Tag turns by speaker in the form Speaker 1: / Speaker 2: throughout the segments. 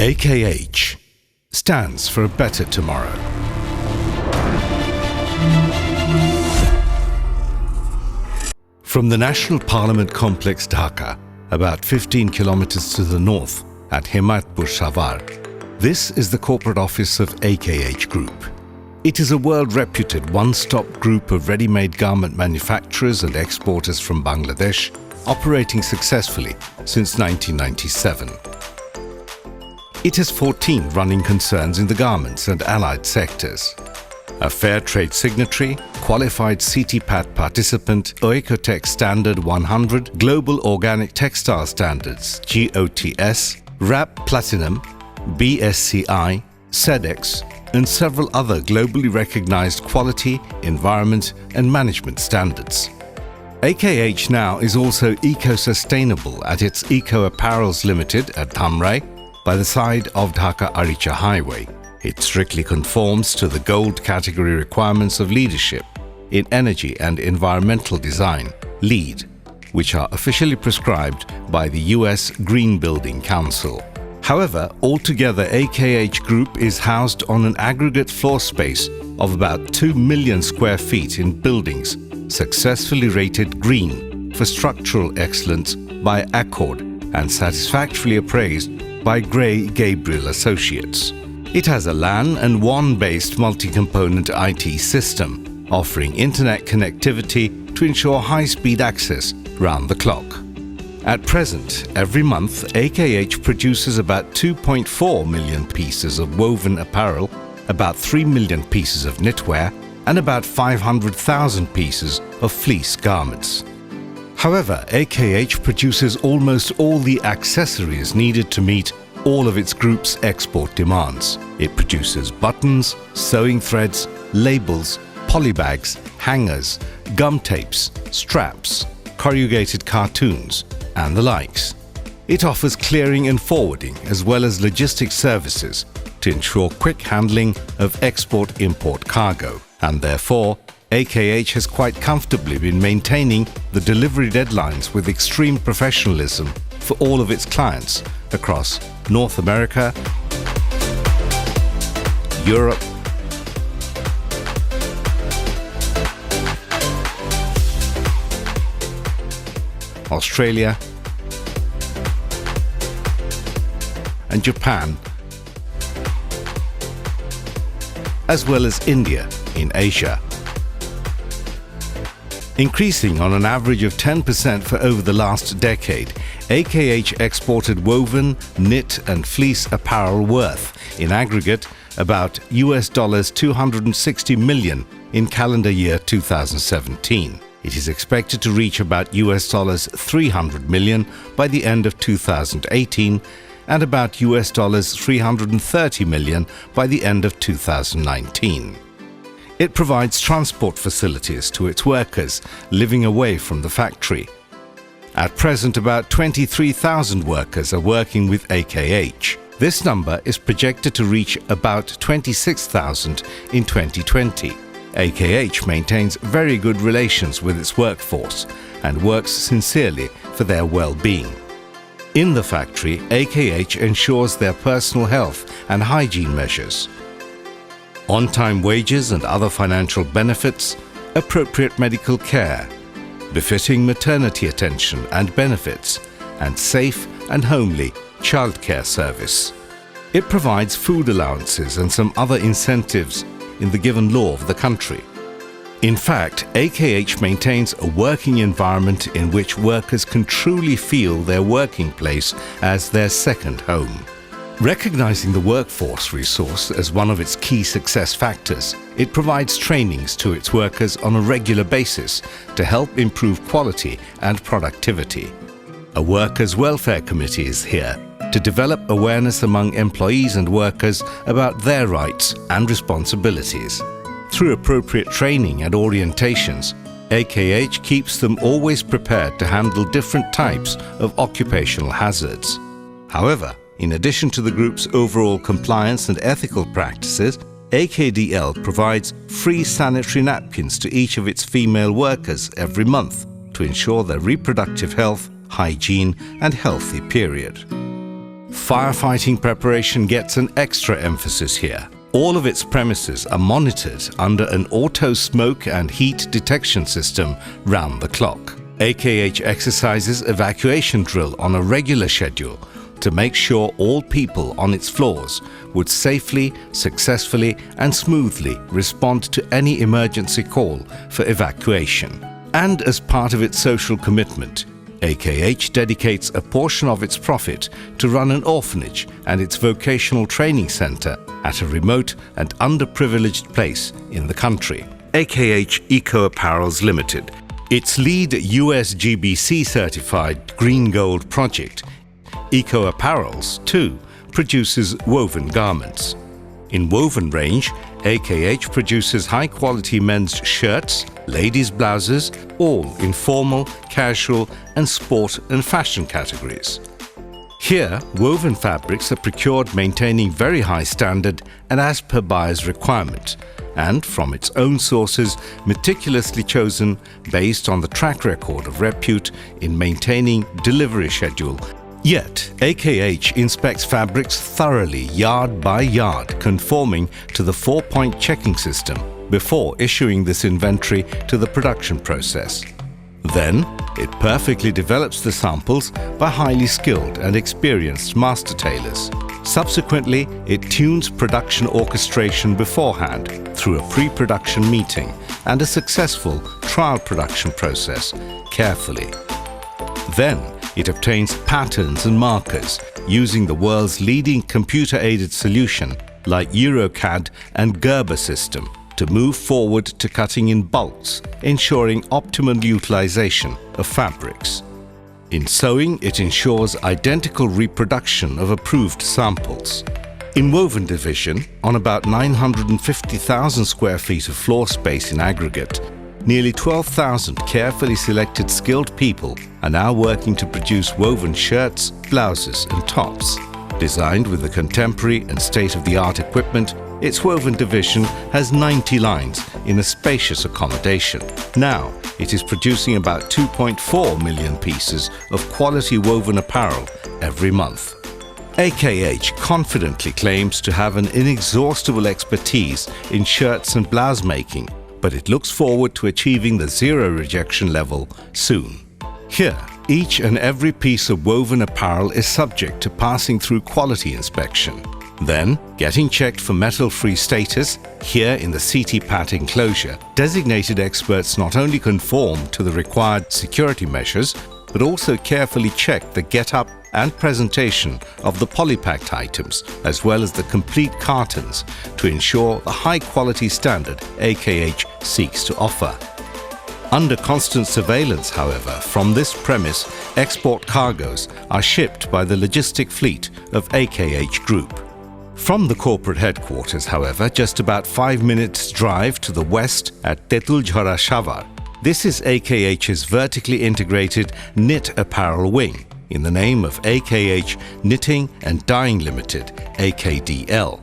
Speaker 1: AKH stands for a better tomorrow. From the National Parliament Complex, Dhaka, about 15 kilometers to the north at Himayatpur Savar, this is the corporate office of AKH Group. It is a world-reputed one-stop group of ready-made garment manufacturers and exporters from Bangladesh, operating successfully since 1997. It has 14 running concerns in the garments and allied sectors. A fair trade signatory, qualified CTPAT participant, Oecotech Standard 100, Global Organic Textile Standards, GOTS, RAP Platinum, BSCI, SEDEX, and several other globally recognized quality, environment, and management standards. AKH now is also eco-sustainable at its Eco Apparels Limited at Dhamrai, by the side of Dhaka-Aricha Highway. It strictly conforms to the gold category requirements of leadership in energy and environmental design, LEED, which are officially prescribed by the US Green Building Council. However, altogether AKH Group is housed on an aggregate floor space of about 2 million square feet in buildings successfully rated green for structural excellence by Accord and satisfactorily appraised by Gray Gabriel Associates. It has a LAN and WAN-based multi-component IT system, offering internet connectivity to ensure high-speed access round the clock. At present, every month, AKH produces about 2.4 million pieces of woven apparel, about 3 million pieces of knitwear, and about 500,000 pieces of fleece garments. However, AKH produces almost all the accessories needed to meet all of its group's export demands. It produces buttons, sewing threads, labels, polybags, hangers, gum tapes, straps, corrugated cartoons, and the likes. It offers clearing and forwarding as well as logistics services to ensure quick handling of export-import cargo, and therefore AKH has quite comfortably been maintaining the delivery deadlines with extreme professionalism for all of its clients across North America, Europe, Australia, and Japan, as well as India in Asia. Increasing on an average of 10% for over the last decade, AKH exported woven, knit and fleece apparel worth, in aggregate, about US $260 million in calendar year 2017. It is expected to reach about US $300 million by the end of 2018 and about US $330 million by the end of 2019. It provides transport facilities to its workers living away from the factory. At present, about 23,000 workers are working with AKH. This number is projected to reach about 26,000 in 2020. AKH maintains very good relations with its workforce and works sincerely for their well-being. In the factory, AKH ensures their personal health and hygiene measures, on-time wages and other financial benefits, appropriate medical care, befitting maternity attention and benefits, and safe and homely childcare service. It provides food allowances and some other incentives in the given law of the country. In fact, AKH maintains a working environment in which workers can truly feel their working place as their second home. Recognizing the workforce resource as one of its key success factors, it provides trainings to its workers on a regular basis to help improve quality and productivity. A Workers' Welfare Committee is here to develop awareness among employees and workers about their rights and responsibilities. Through appropriate training and orientations, AKH keeps them always prepared to handle different types of occupational hazards. However, in addition to the group's overall compliance and ethical practices, AKDL provides free sanitary napkins to each of its female workers every month to ensure their reproductive health, hygiene and healthy period. Firefighting preparation gets an extra emphasis here. All of its premises are monitored under an auto smoke and heat detection system round the clock. AKH exercises evacuation drill on a regular schedule to make sure all people on its floors would safely, successfully and smoothly respond to any emergency call for evacuation. And as part of its social commitment, AKH dedicates a portion of its profit to run an orphanage and its vocational training center at a remote and underprivileged place in the country. AKH Eco Apparels Limited. Its lead USGBC certified Green Gold project, Eco Apparels, too, produces woven garments. In woven range, AKH produces high-quality men's shirts, ladies' blouses, all in formal, casual and sport and fashion categories. Here, woven fabrics are procured maintaining very high standard and as per buyer's requirement, and from its own sources meticulously chosen based on the track record of repute in maintaining delivery schedule. Yet, AKH inspects fabrics thoroughly yard by yard, conforming to the 4-point checking system before issuing this inventory to the production process. Then, it perfectly develops the samples by highly skilled and experienced master tailors. Subsequently, it tunes production orchestration beforehand through a pre-production meeting and a successful trial production process carefully. Then, it obtains patterns and markers using the world's leading computer-aided solution like EuroCAD and Gerber system to move forward to cutting in bulks, ensuring optimal utilization of fabrics. In sewing, it ensures identical reproduction of approved samples. In woven division, on about 950,000 square feet of floor space in aggregate, nearly 12,000 carefully selected skilled people are now working to produce woven shirts, blouses and tops. Designed with the contemporary and state-of-the-art equipment, its woven division has 90 lines in a spacious accommodation. Now, it is producing about 2.4 million pieces of quality woven apparel every month. AKH confidently claims to have an inexhaustible expertise in shirts and blouse making, but it looks forward to achieving the zero rejection level soon. Here, each and every piece of woven apparel is subject to passing through quality inspection. Then, getting checked for metal-free status, here in the CT-PAT enclosure, designated experts not only conform to the required security measures, but also carefully check the get-up and presentation of the polypacked items, as well as the complete cartons, to ensure the high-quality standard AKH seeks to offer. Under constant surveillance, however, from this premise, export cargoes are shipped by the logistic fleet of AKH Group. From the corporate headquarters, however, just about 5 minutes' drive to the west at Tetulঝরা Shavar, this is AKH's vertically integrated knit apparel wing, in the name of AKH Knitting and Dyeing Limited, AKDL,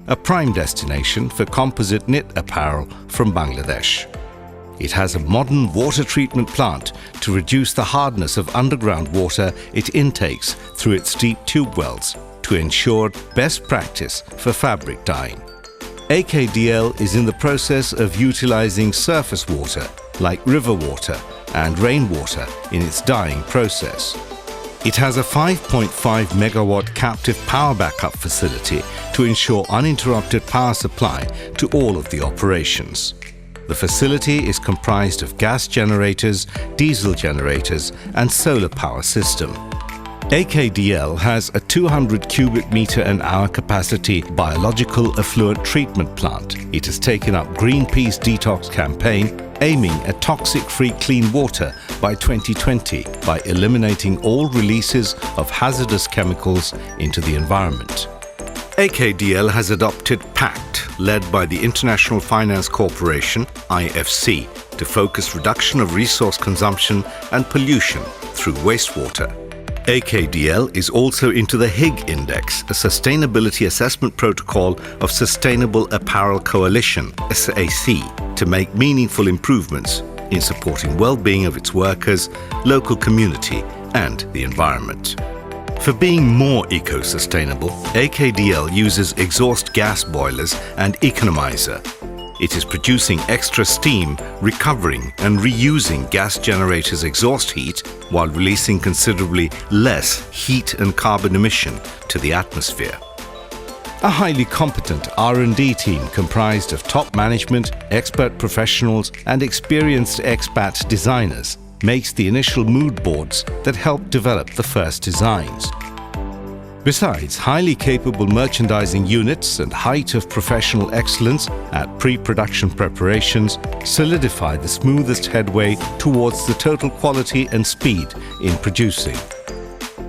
Speaker 1: a prime destination for composite knit apparel from Bangladesh. It has a modern water treatment plant to reduce the hardness of underground water it intakes through its deep tube wells to ensure best practice for fabric dyeing. AKDL is in the process of utilizing surface water like river water and rainwater in its dyeing process. It has a 5.5 megawatt captive power backup facility to ensure uninterrupted power supply to all of the operations. The facility is comprised of gas generators, diesel generators and solar power system. AKDL has a 200 cubic meter an hour capacity biological effluent treatment plant. It has taken up Greenpeace detox campaign aiming at toxic-free clean water by 2020 by eliminating all releases of hazardous chemicals into the environment. AKDL has adopted PACT, led by the International Finance Corporation, IFC, to focus reduction of resource consumption and pollution through wastewater. AKDL is also into the HIG Index, a sustainability assessment protocol of Sustainable Apparel Coalition, SAC, to make meaningful improvements in supporting well-being of its workers, local community and the environment. For being more eco-sustainable, AKDL uses exhaust gas boilers and economizer. It is producing extra steam, recovering and reusing gas generators' exhaust heat while releasing considerably less heat and carbon emission to the atmosphere. A highly competent R&D team comprised of top management, expert professionals and experienced expat designers makes the initial mood boards that help develop the first designs. Besides, highly capable merchandising units and height of professional excellence at pre-production preparations solidify the smoothest headway towards the total quality and speed in producing.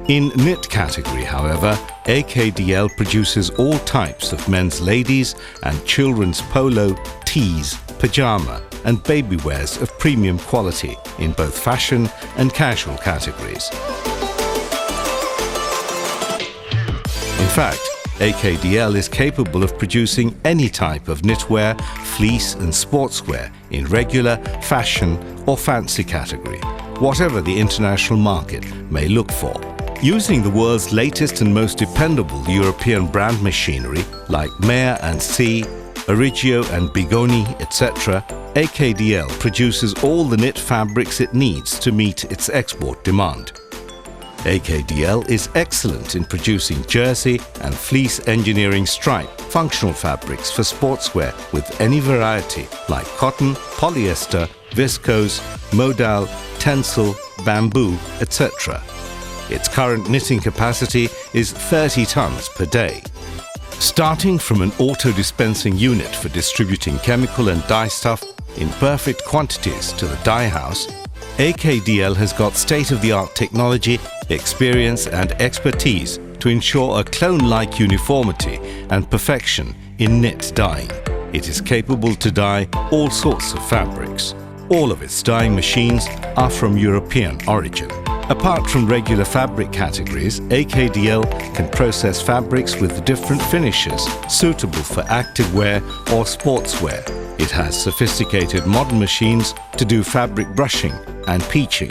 Speaker 1: In knit category, however, AKDL produces all types of men's ladies and children's polo, tees, pajama and baby wears of premium quality in both fashion and casual categories. In fact, AKDL is capable of producing any type of knitwear, fleece and sportswear in regular, fashion or fancy category, whatever the international market may look for. Using the world's latest and most dependable European brand machinery like Meyer and C, Origio and Bigoni, etc., AKDL produces all the knit fabrics it needs to meet its export demand. AKDL is excellent in producing jersey and fleece engineering stripe, functional fabrics for sportswear with any variety like cotton, polyester, viscose, modal, tencel, bamboo, etc. Its current knitting capacity is 30 tons per day. Starting from an auto-dispensing unit for distributing chemical and dye stuff in perfect quantities to the dye house, AKDL has got state-of-the-art technology, experience and expertise to ensure a clone-like uniformity and perfection in knit dyeing. It is capable to dye all sorts of fabrics. All of its dyeing machines are from European origin. Apart from regular fabric categories, AKDL can process fabrics with different finishes suitable for activewear or sportswear. It has sophisticated modern machines to do fabric brushing and peaching.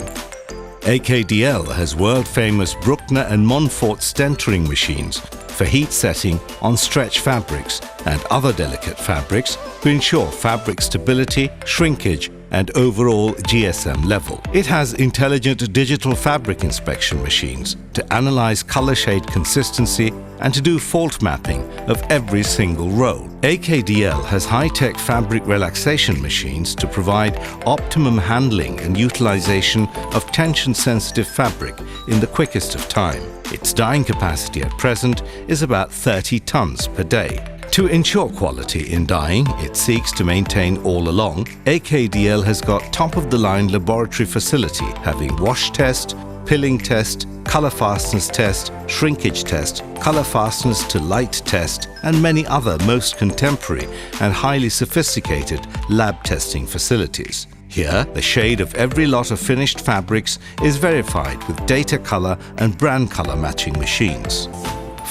Speaker 1: AKDL has world-famous Bruckner and Montfort stentering machines for heat setting on stretch fabrics and other delicate fabrics to ensure fabric stability, shrinkage and overall GSM level. It has intelligent digital fabric inspection machines to analyze color shade consistency and to do fault mapping of every single row. AKDL has high-tech fabric relaxation machines to provide optimum handling and utilization of tension-sensitive fabric in the quickest of time. Its dyeing capacity at present is about 30 tons per day. To ensure quality in dyeing it seeks to maintain all along, AKDL has got top-of-the-line laboratory facility having wash test, pilling test, color fastness test, shrinkage test, color fastness to light test and many other most contemporary and highly sophisticated lab testing facilities. Here, the shade of every lot of finished fabrics is verified with data color and brand color matching machines.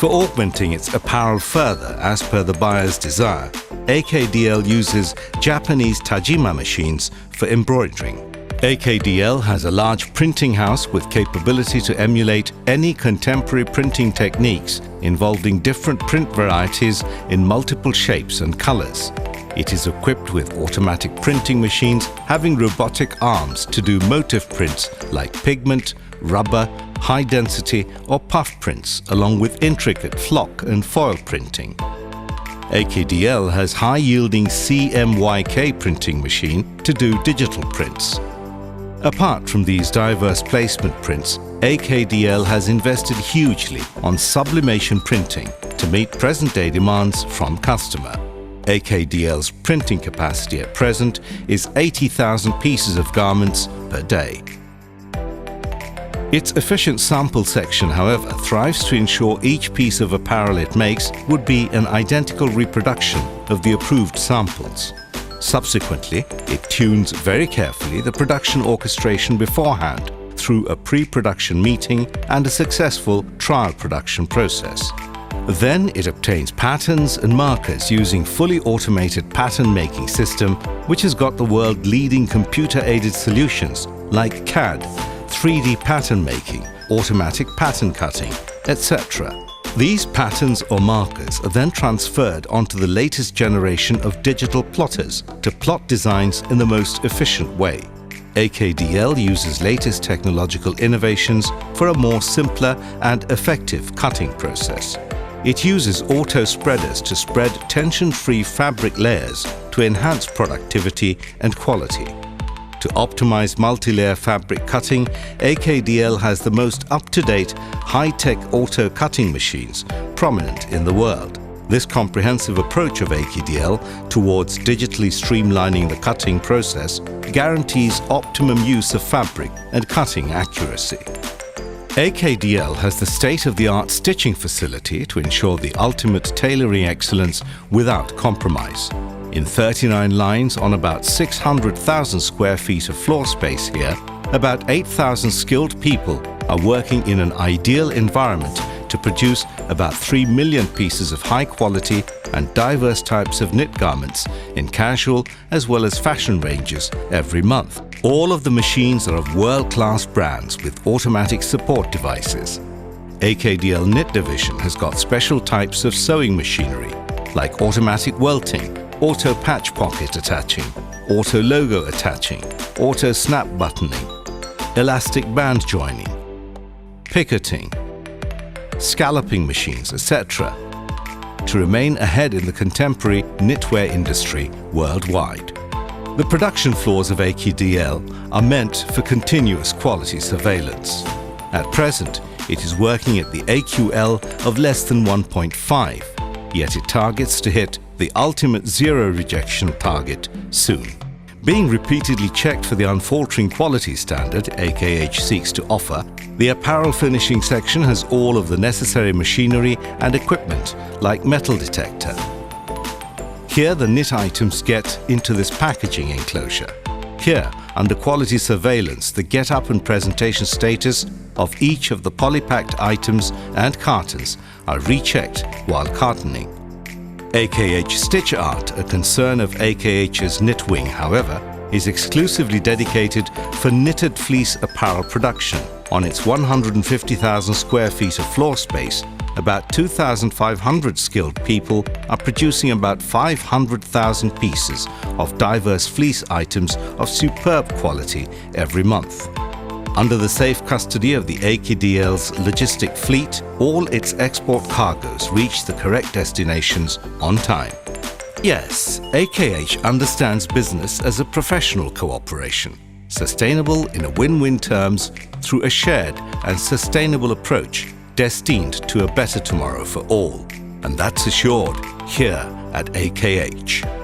Speaker 1: For augmenting its apparel further as per the buyer's desire, AKDL uses Japanese Tajima machines for embroidering. AKDL has a large printing house with capability to emulate any contemporary printing techniques involving different print varieties in multiple shapes and colors. It is equipped with automatic printing machines having robotic arms to do motif prints like pigment, rubber, high density or puff prints along with intricate flock and foil printing. AKDL has high-yielding CMYK printing machine to do digital prints. Apart from these diverse placement prints, AKDL has invested hugely on sublimation printing to meet present-day demands from customer. AKDL's printing capacity at present is 80,000 pieces of garments per day. Its efficient sample section, however, thrives to ensure each piece of apparel it makes would be an identical reproduction of the approved samples. Subsequently, it tunes very carefully the production orchestration beforehand through a pre-production meeting and a successful trial production process. Then it obtains patterns and markers using fully automated pattern-making system which has got the world-leading computer-aided solutions like CAD, 3D pattern making, automatic pattern cutting, etc. These patterns or markers are then transferred onto the latest generation of digital plotters to plot designs in the most efficient way. AKDL uses latest technological innovations for a more simpler and effective cutting process. It uses auto spreaders to spread tension-free fabric layers to enhance productivity and quality. To optimize multi-layer fabric cutting, AKDL has the most up-to-date, high-tech auto cutting machines prominent in the world. This comprehensive approach of AKDL towards digitally streamlining the cutting process guarantees optimum use of fabric and cutting accuracy. AKDL has the state-of-the-art stitching facility to ensure the ultimate tailoring excellence without compromise. In 39 lines on about 600,000 square feet of floor space here, about 8,000 skilled people are working in an ideal environment to produce about 3 million pieces of high-quality and diverse types of knit garments in casual as well as fashion ranges every month. All of the machines are of world-class brands with automatic support devices. AKDL Knit Division has got special types of sewing machinery like automatic welting, auto patch pocket attaching, auto logo attaching, auto snap buttoning, elastic band joining, picketing, scalloping machines, etc. to remain ahead in the contemporary knitwear industry worldwide. The production floors of AKDL are meant for continuous quality surveillance. At present, it is working at the AQL of less than 1.5, yet it targets to hit the ultimate zero rejection target soon. Being repeatedly checked for the unfaltering quality standard AKH seeks to offer, the apparel finishing section has all of the necessary machinery and equipment like metal detector. Here the knit items get into this packaging enclosure. Here, under quality surveillance, the get-up and presentation status of each of the polypacked items and cartons are rechecked while cartoning. AKH Stitch Art, a concern of AKH's Knit Wing, however, is exclusively dedicated for knitted fleece apparel production. On its 150,000 square feet of floor space, about 2,500 skilled people are producing about 500,000 pieces of diverse fleece items of superb quality every month. Under the safe custody of the AKDL's logistic fleet, all its export cargoes reach the correct destinations on time. Yes, AKH understands business as a professional cooperation, sustainable in a win-win terms through a shared and sustainable approach destined to a better tomorrow for all. And that's assured here at AKH.